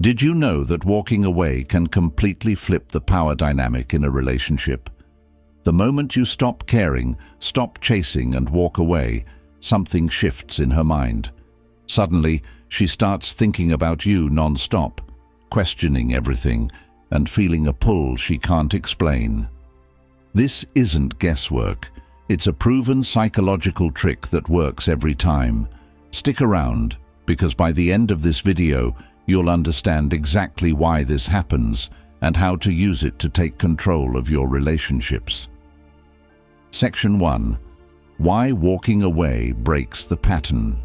Did you know that walking away can completely flip the power dynamic in a relationship? The moment you stop caring, stop chasing and walk away, something shifts in her mind. Suddenly, she starts thinking about you non-stop, questioning everything and feeling a pull she can't explain. This isn't guesswork. It's a proven psychological trick that works every time. Stick around, because by the end of this video, you'll understand exactly why this happens and how to use it to take control of your relationships. Section 1. Why walking away breaks the pattern.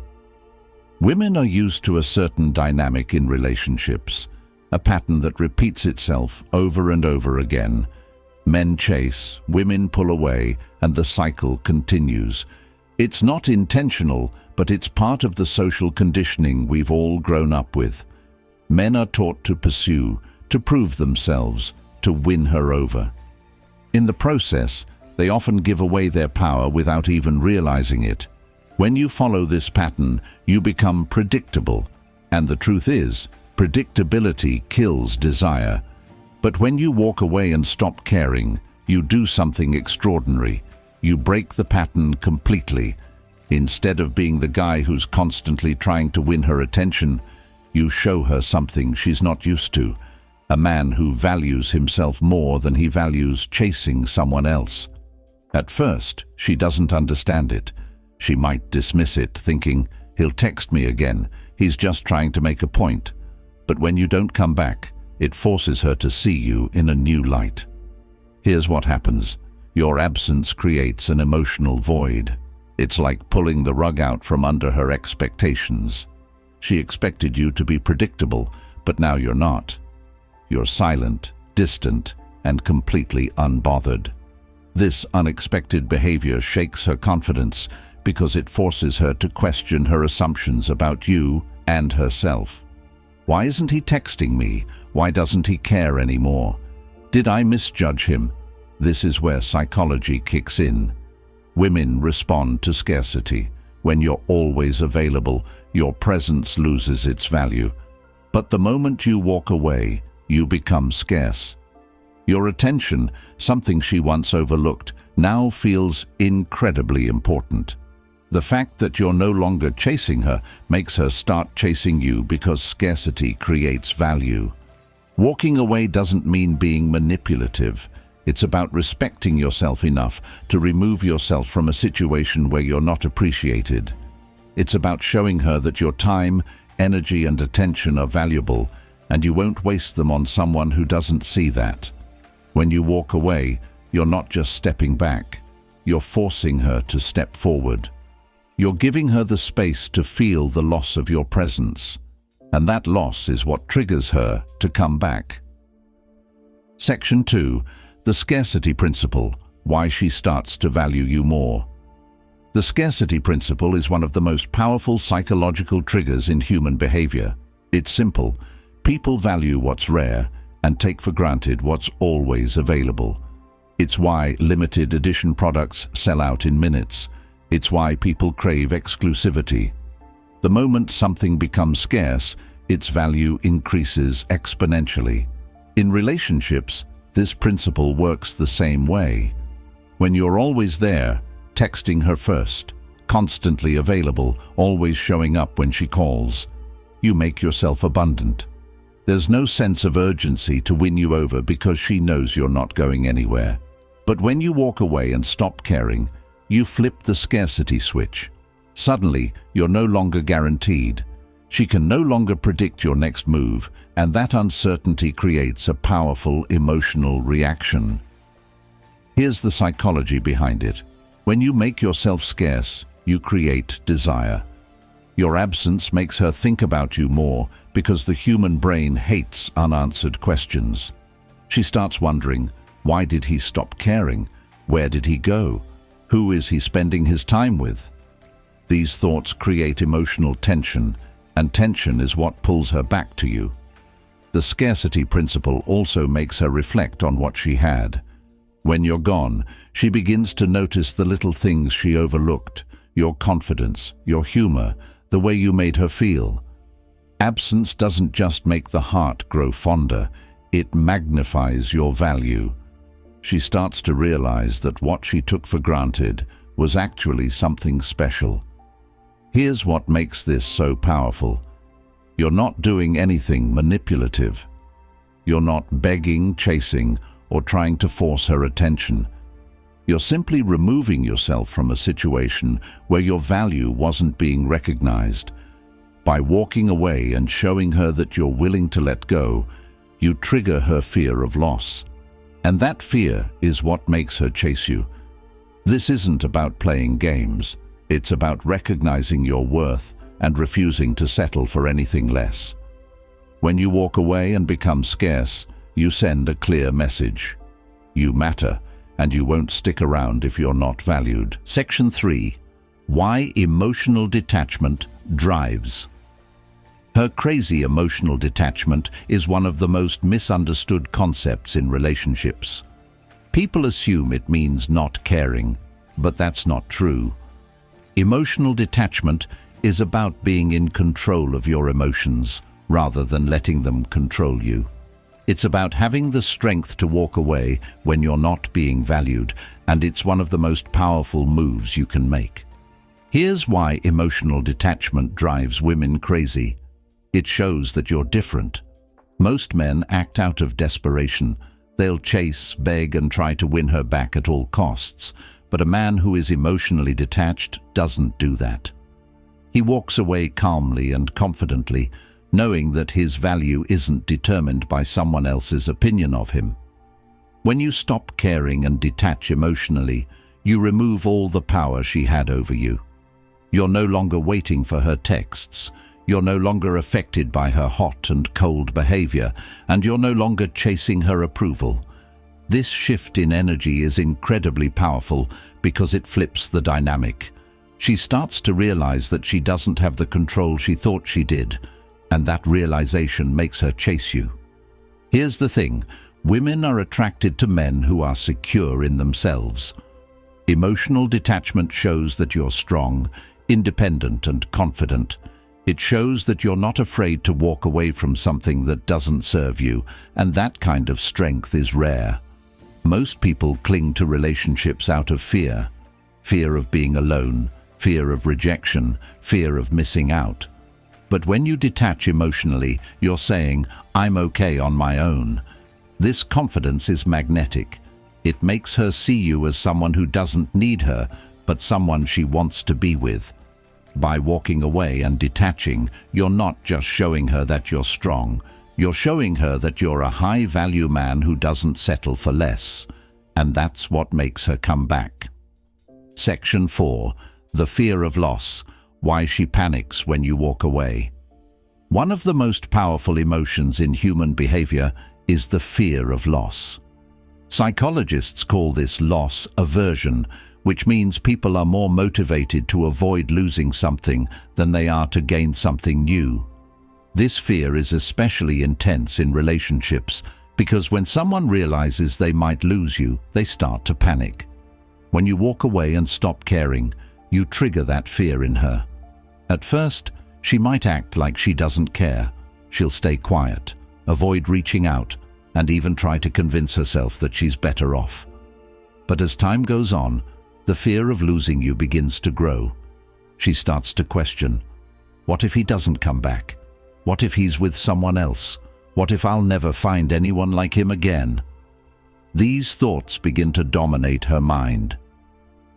Women are used to a certain dynamic in relationships, a pattern that repeats itself over and over again. Men chase, women pull away, and the cycle continues. It's not intentional, but it's part of the social conditioning we've all grown up with. Men are taught to pursue, to prove themselves, to win her over. In the process, they often give away their power without even realizing it. When you follow this pattern, you become predictable. And the truth is, predictability kills desire. But when you walk away and stop caring, you do something extraordinary. You break the pattern completely. Instead of being the guy who's constantly trying to win her attention, you show her something she's not used to. A man who values himself more than he values chasing someone else. At first, she doesn't understand it. She might dismiss it, thinking, he'll text me again, he's just trying to make a point. But when you don't come back, it forces her to see you in a new light. Here's what happens. Your absence creates an emotional void. It's like pulling the rug out from under her expectations. She expected you to be predictable, but now you're not. You're silent, distant, and completely unbothered. This unexpected behavior shakes her confidence because it forces her to question her assumptions about you and herself. Why isn't he texting me? Why doesn't he care anymore? Did I misjudge him? This is where psychology kicks in. Women respond to scarcity. When you're always available, your presence loses its value. But the moment you walk away, you become scarce. Your attention, something she once overlooked, now feels incredibly important. The fact that you're no longer chasing her makes her start chasing you because scarcity creates value. Walking away doesn't mean being manipulative. It's about respecting yourself enough to remove yourself from a situation where you're not appreciated. It's about showing her that your time, energy, and attention are valuable, and you won't waste them on someone who doesn't see that. When you walk away, you're not just stepping back. You're forcing her to step forward. You're giving her the space to feel the loss of your presence, and that loss is what triggers her to come back. Section 2. The Scarcity Principle. Why she starts to value you more. The scarcity principle is one of the most powerful psychological triggers in human behavior. It's simple. People value what's rare and take for granted what's always available. It's why limited edition products sell out in minutes. It's why people crave exclusivity. The moment something becomes scarce, its value increases exponentially. In relationships, this principle works the same way. When you're always there, texting her first, constantly available, always showing up when she calls, you make yourself abundant. There's no sense of urgency to win you over because she knows you're not going anywhere. But when you walk away and stop caring, you flip the scarcity switch. Suddenly, you're no longer guaranteed. She can no longer predict your next move, and that uncertainty creates a powerful emotional reaction. Here's the psychology behind it. When you make yourself scarce, you create desire. Your absence makes her think about you more because the human brain hates unanswered questions. She starts wondering, why did he stop caring? Where did he go? Who is he spending his time with? These thoughts create emotional tension, and tension is what pulls her back to you. The scarcity principle also makes her reflect on what she had. When you're gone, she begins to notice the little things she overlooked, your confidence, your humor, the way you made her feel. Absence doesn't just make the heart grow fonder, it magnifies your value. She starts to realize that what she took for granted was actually something special. Here's what makes this so powerful. You're not doing anything manipulative. You're not begging, chasing, or trying to force her attention. You're simply removing yourself from a situation where your value wasn't being recognized. By walking away and showing her that you're willing to let go, you trigger her fear of loss. And that fear is what makes her chase you. This isn't about playing games. It's about recognizing your worth and refusing to settle for anything less. When you walk away and become scarce, you send a clear message. You matter, and you won't stick around if you're not valued. Section 3. Why emotional detachment drives. Her crazy emotional detachment is one of the most misunderstood concepts in relationships. People assume it means not caring, but that's not true. Emotional detachment is about being in control of your emotions, rather than letting them control you. It's about having the strength to walk away when you're not being valued, and it's one of the most powerful moves you can make. Here's why emotional detachment drives women crazy. It shows that you're different. Most men act out of desperation. They'll chase, beg, and try to win her back at all costs. But a man who is emotionally detached doesn't do that. He walks away calmly and confidently, knowing that his value isn't determined by someone else's opinion of him. When you stop caring and detach emotionally, you remove all the power she had over you. You're no longer waiting for her texts. You're no longer affected by her hot and cold behavior, and you're no longer chasing her approval. This shift in energy is incredibly powerful because it flips the dynamic. She starts to realize that she doesn't have the control she thought she did, and that realization makes her chase you. Here's the thing, women are attracted to men who are secure in themselves. Emotional detachment shows that you're strong, independent, and confident. It shows that you're not afraid to walk away from something that doesn't serve you, and that kind of strength is rare. Most people cling to relationships out of fear. Fear of being alone, fear of rejection, fear of missing out. But when you detach emotionally, you're saying, "I'm okay on my own." This confidence is magnetic. It makes her see you as someone who doesn't need her, but someone she wants to be with. By walking away and detaching, you're not just showing her that you're strong. You're showing her that you're a high-value man who doesn't settle for less. And that's what makes her come back. Section 4. The fear of loss. Why she panics when you walk away. One of the most powerful emotions in human behavior is the fear of loss. Psychologists call this loss aversion, which means people are more motivated to avoid losing something than they are to gain something new. This fear is especially intense in relationships because when someone realizes they might lose you, they start to panic. When you walk away and stop caring, you trigger that fear in her. At first, she might act like she doesn't care. She'll stay quiet, avoid reaching out, and even try to convince herself that she's better off. But as time goes on, the fear of losing you begins to grow. She starts to question, what if he doesn't come back? What if he's with someone else? What if I'll never find anyone like him again? These thoughts begin to dominate her mind.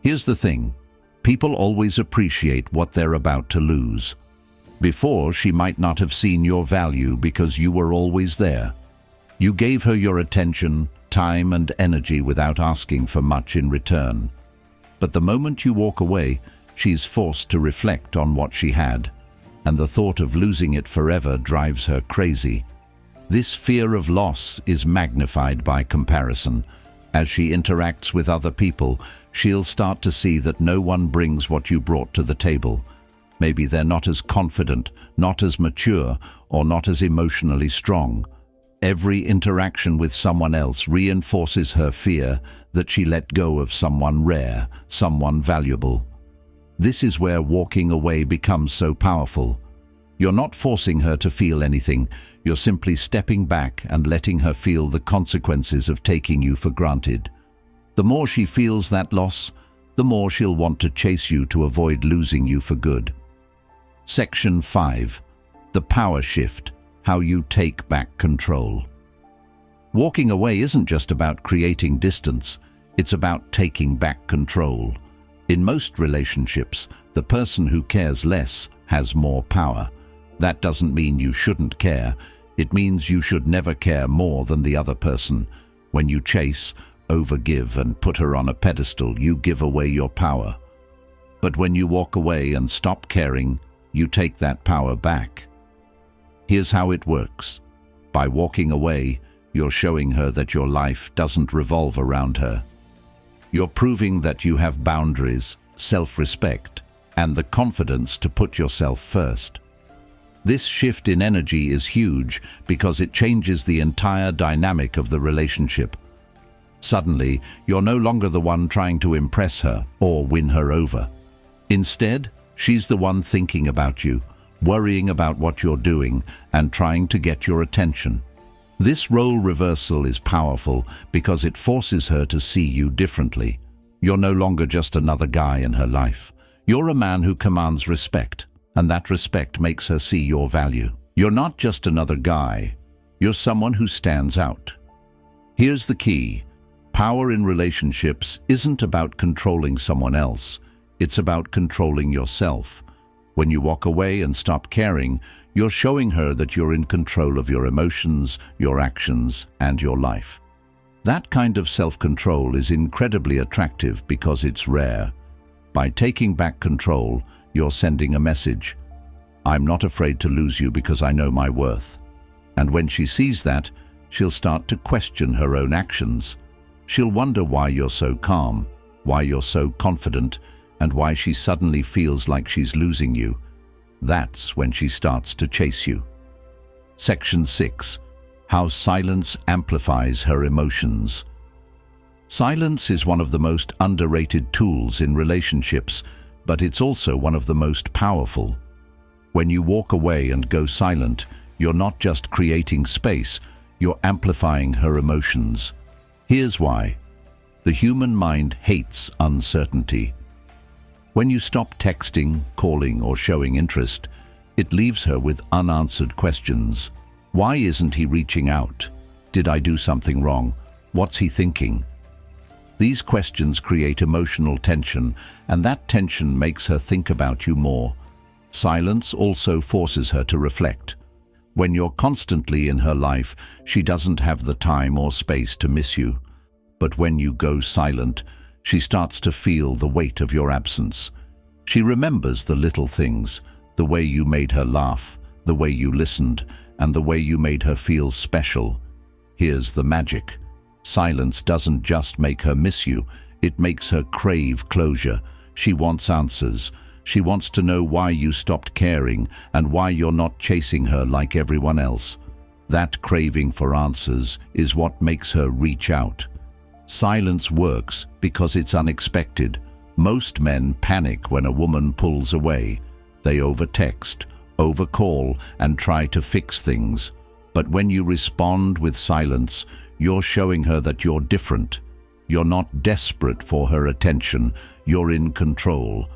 Here's the thing, people always appreciate what they're about to lose. Before, she might not have seen your value because you were always there. You gave her your attention, time, and energy without asking for much in return. But the moment you walk away, she's forced to reflect on what she had, and the thought of losing it forever drives her crazy. This fear of loss is magnified by comparison. As she interacts with other people, she'll start to see that no one brings what you brought to the table. Maybe they're not as confident, not as mature, or not as emotionally strong. Every interaction with someone else reinforces her fear that she let go of someone rare, someone valuable. This is where walking away becomes so powerful. You're not forcing her to feel anything. You're simply stepping back and letting her feel the consequences of taking you for granted. The more she feels that loss, the more she'll want to chase you to avoid losing you for good. Section 5. The power shift, how you take back control. Walking away isn't just about creating distance, it's about taking back control. In most relationships, the person who cares less has more power. That doesn't mean you shouldn't care. It means you should never care more than the other person. When you chase, overgive, and put her on a pedestal, you give away your power. But when you walk away and stop caring, you take that power back. Here's how it works. By walking away, you're showing her that your life doesn't revolve around her. You're proving that you have boundaries, self-respect, and the confidence to put yourself first. This shift in energy is huge because it changes the entire dynamic of the relationship. Suddenly, you're no longer the one trying to impress her or win her over. Instead, she's the one thinking about you, worrying about what you're doing, and trying to get your attention. This role reversal is powerful because it forces her to see you differently. You're no longer just another guy in her life. You're a man who commands respect, and that respect makes her see your value. You're not just another guy. You're someone who stands out. Here's the key. Power in relationships isn't about controlling someone else. It's about controlling yourself. When you walk away and stop caring, you're showing her that you're in control of your emotions, your actions, and your life. That kind of self-control is incredibly attractive because it's rare. By taking back control, you're sending a message. I'm not afraid to lose you because I know my worth. And when she sees that, she'll start to question her own actions. She'll wonder why you're so calm, why you're so confident, and why she suddenly feels like she's losing you. That's when she starts to chase you. Section 6. How silence amplifies her emotions. Silence is one of the most underrated tools in relationships, but it's also one of the most powerful. When you walk away and go silent, you're not just creating space, you're amplifying her emotions. Here's why. The human mind hates uncertainty. When you stop texting, calling, or showing interest, it leaves her with unanswered questions. Why isn't he reaching out? Did I do something wrong? What's he thinking? These questions create emotional tension, and that tension makes her think about you more. Silence also forces her to reflect. When you're constantly in her life, she doesn't have the time or space to miss you. But when you go silent, she starts to feel the weight of your absence. She remembers the little things, the way you made her laugh, the way you listened, and the way you made her feel special. Here's the magic. Silence doesn't just make her miss you, it makes her crave closure. She wants answers. She wants to know why you stopped caring and why you're not chasing her like everyone else. That craving for answers is what makes her reach out. Silence works because it's unexpected. Most men panic when a woman pulls away. They overtext, overcall, and try to fix things. But when you respond with silence, you're showing her that you're different. You're not desperate for her attention, you're in control.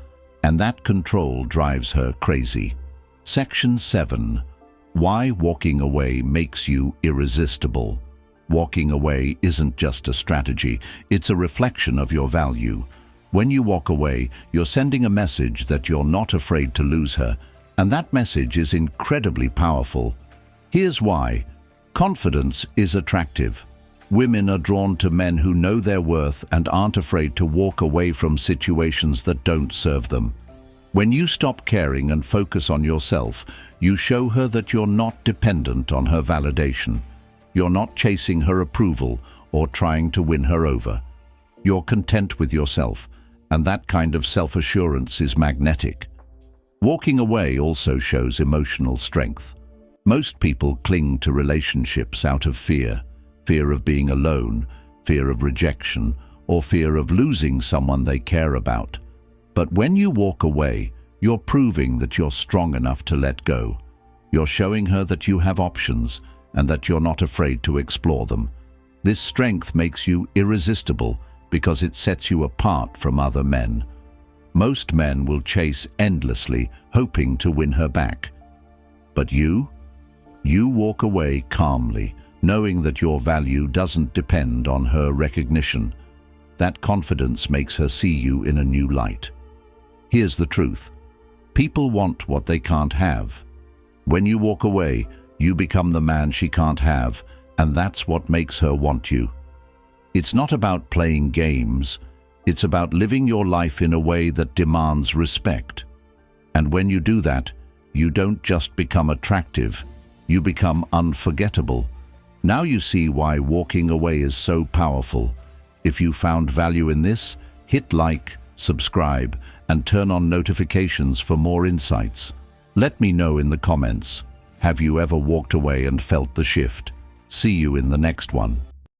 And that control drives her crazy. Section 7. Why walking away makes you irresistible. Walking away isn't just a strategy, it's a reflection of your value. When you walk away, you're sending a message that you're not afraid to lose her, and that message is incredibly powerful. Here's why. Confidence is attractive. Women are drawn to men who know their worth and aren't afraid to walk away from situations that don't serve them. When you stop caring and focus on yourself, you show her that you're not dependent on her validation. You're not chasing her approval or trying to win her over. You're content with yourself, and that kind of self-assurance is magnetic. Walking away also shows emotional strength. Most people cling to relationships out of fear. Fear of being alone, fear of rejection, or fear of losing someone they care about. But when you walk away, you're proving that you're strong enough to let go. You're showing her that you have options and that you're not afraid to explore them. This strength makes you irresistible because it sets you apart from other men. Most men will chase endlessly, hoping to win her back. But you walk away calmly, knowing that your value doesn't depend on her recognition. That confidence makes her see you in a new light. Here's the truth. People want what they can't have. When you walk away, you become the man she can't have, and that's what makes her want you. It's not about playing games. It's about living your life in a way that demands respect. And when you do that, you don't just become attractive, you become unforgettable. Now you see why walking away is so powerful. If you found value in this, hit like, subscribe, and turn on notifications for more insights. Let me know in the comments. Have you ever walked away and felt the shift? See you in the next one.